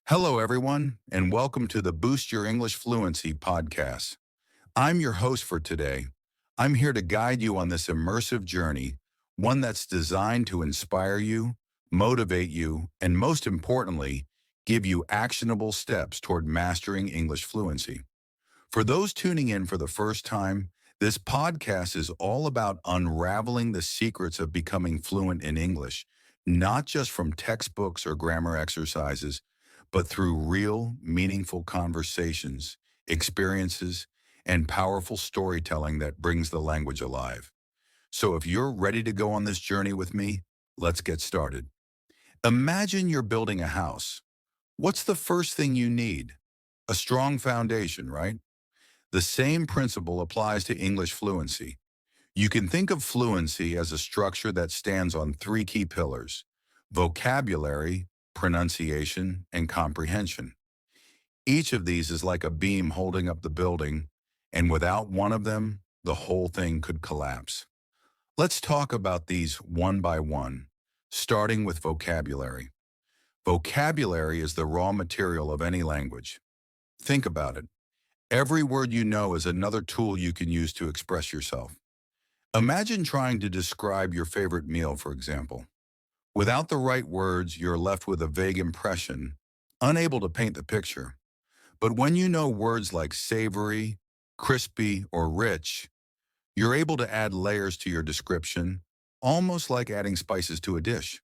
Hello, everyone, and welcome to the Boost Your English Fluency podcast. I'm your host for today. I'm here to guide you on this immersive journey, one that's designed to inspire you, motivate you, and most importantly, give you actionable steps toward mastering English fluency. For those tuning in for the first time, this podcast is all about unraveling the secrets of becoming fluent in English, not just from textbooks or grammar exercises, but through real, meaningful conversations, experiences, and powerful storytelling that brings the language alive. So if you're ready to go on this journey with me, let's get started. Imagine you're building a house. What's the first thing you need? A strong foundation, right? The same principle applies to English fluency. You can think of fluency as a structure that stands on three key pillars: vocabulary, pronunciation, and comprehension. Each of these is like a beam holding up the building, and without one of them, the whole thing could collapse. Let's talk about these one by one, starting with vocabulary. Vocabulary is the raw material of any language. Think about it. Every word you know is another tool you can use to express yourself. Imagine trying to describe your favorite meal, for example. Without the right words, you're left with a vague impression, unable to paint the picture. But when you know words like savory, crispy, or rich, you're able to add layers to your description, almost like adding spices to a dish.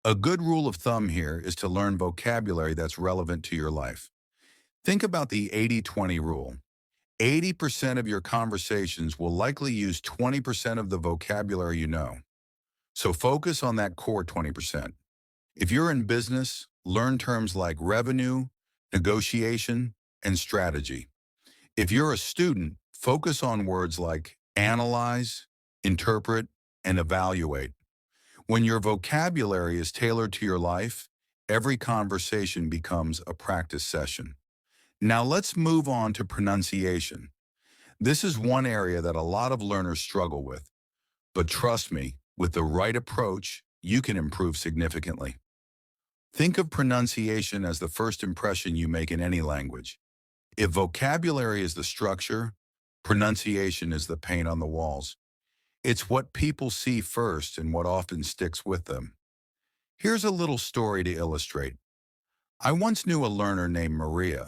A good rule of thumb here is to learn vocabulary that's relevant to your life. Think about the 80-20 rule. 80% of your conversations will likely use 20% of the vocabulary you know. So focus on that core 20%. If you're in business, learn terms like revenue, negotiation, and strategy. If you're a student, focus on words like analyze, interpret, and evaluate. When your vocabulary is tailored to your life, every conversation becomes a practice session. Now let's move on to pronunciation. This is one area that a lot of learners struggle with, but trust me, with the right approach, you can improve significantly. Think of pronunciation as the first impression you make in any language. If vocabulary is the structure, pronunciation is the paint on the walls. It's what people see first and what often sticks with them. Here's a little story to illustrate. I once knew a learner named Maria.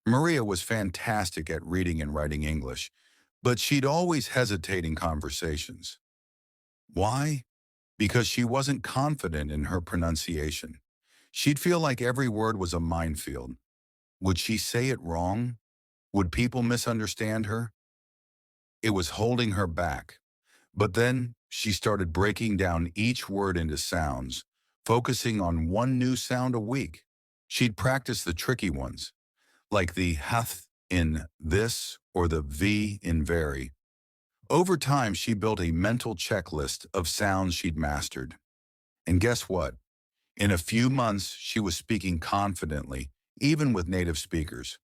Maria was fantastic at reading and writing English, but she'd always hesitate in conversations. Why? Because she wasn't confident in her pronunciation. She'd feel like every word was a minefield. Would she say it wrong? Would people misunderstand her? It was holding her back. But then she started breaking down each word into sounds, focusing on one new sound a week. She'd practice the tricky ones, like the hath in this or the v in very. Over time, she built a mental checklist of sounds she'd mastered. And guess what? In a few months, she was speaking confidently, even with native speakers.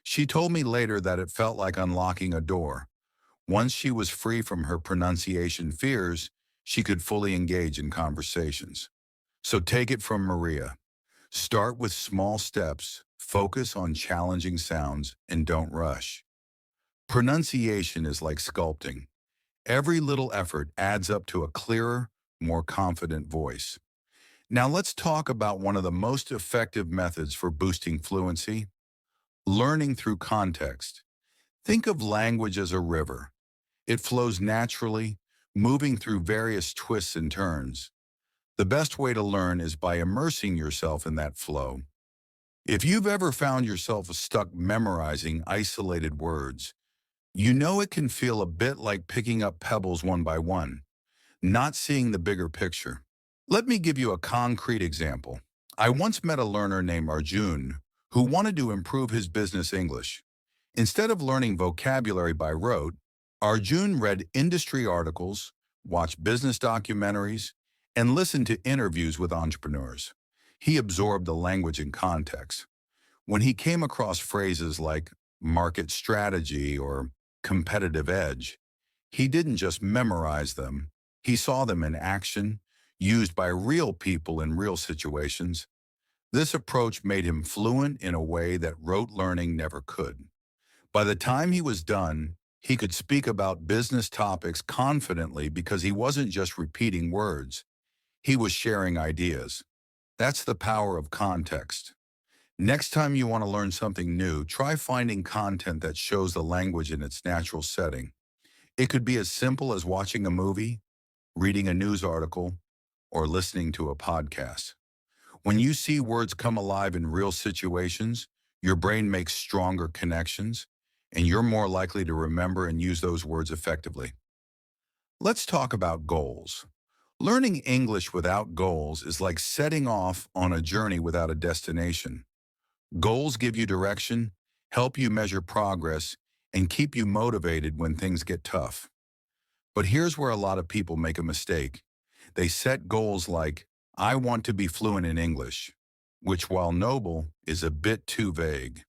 She told me later that it felt like unlocking a door. Once she was free from her pronunciation fears, she could fully engage in conversations. So take it from Maria. Start with small steps, focus on challenging sounds, and don't rush. Pronunciation is like sculpting. Every little effort adds up to a clearer, more confident voice. Now let's talk about one of the most effective methods for boosting fluency: learning through context. Think of language as a river. It flows naturally, moving through various twists and turns. The best way to learn is by immersing yourself in that flow. If you've ever found yourself stuck memorizing isolated words, you know it can feel a bit like picking up pebbles one by one, not seeing the bigger picture. Let me give you a concrete example. I once met a learner named Arjun who wanted to improve his business English. Instead of learning vocabulary by rote, Arjun read industry articles, watched business documentaries, and listened to interviews with entrepreneurs. He absorbed the language and context. When he came across phrases like market strategy or competitive edge, he didn't just memorize them. He saw them in action, used by real people in real situations. This approach made him fluent in a way that rote learning never could. By the time he was done, he could speak about business topics confidently because he wasn't just repeating words, he was sharing ideas. That's the power of context. Next time you want to learn something new, try finding content that shows the language in its natural setting. It could be as simple as watching a movie, reading a news article, or listening to a podcast. When you see words come alive in real situations, your brain makes stronger connections, and you're more likely to remember and use those words effectively. Let's talk about goals. Learning English without goals is like setting off on a journey without a destination. Goals give you direction, help you measure progress, and keep you motivated when things get tough. But here's where a lot of people make a mistake. They set goals like, I want to be fluent in English, which, while noble, is a bit too vague.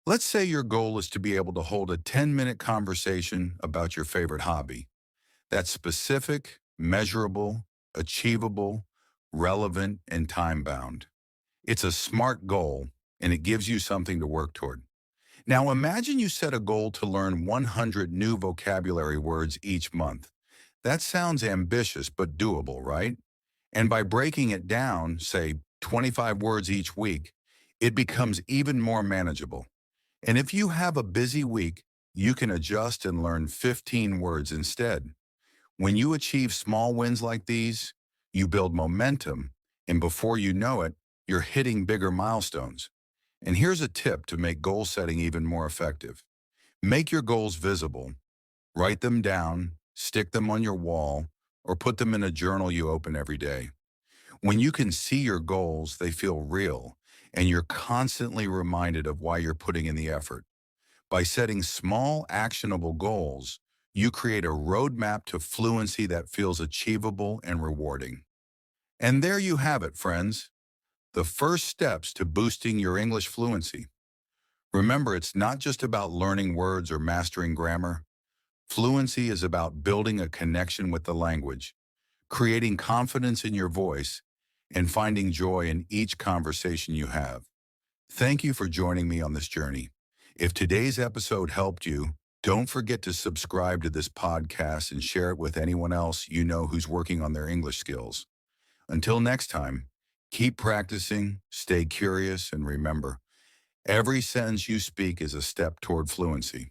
Let's say your goal is to be able to hold a 10-minute conversation about your favorite hobby. That's specific, measurable, achievable, relevant, and time-bound. It's a smart goal, and it gives you something to work toward. Now imagine you set a goal to learn 100 new vocabulary words each month. That sounds ambitious but doable, right? And by breaking it down, say 25 words each week, it becomes even more manageable. And if you have a busy week, you can adjust and learn 15 words instead. When you achieve small wins like these, you build momentum, and before you know it, you're hitting bigger milestones. And here's a tip to make goal setting even more effective. Make your goals visible. Write them down, stick them on your wall, or put them in a journal you open every day. When you can see your goals, they feel real, and you're constantly reminded of why you're putting in the effort. By setting small, actionable goals, you create a roadmap to fluency that feels achievable and rewarding. And there you have it, friends. The first steps to boosting your English fluency. Remember, it's not just about learning words or mastering grammar. Fluency is about building a connection with the language, creating confidence in your voice, and finding joy in each conversation you have. Thank you for joining me on this journey. If today's episode helped you, don't forget to subscribe to this podcast and share it with anyone else you know who's working on their English skills. Until next time, keep practicing, stay curious, and remember, every sentence you speak is a step toward fluency.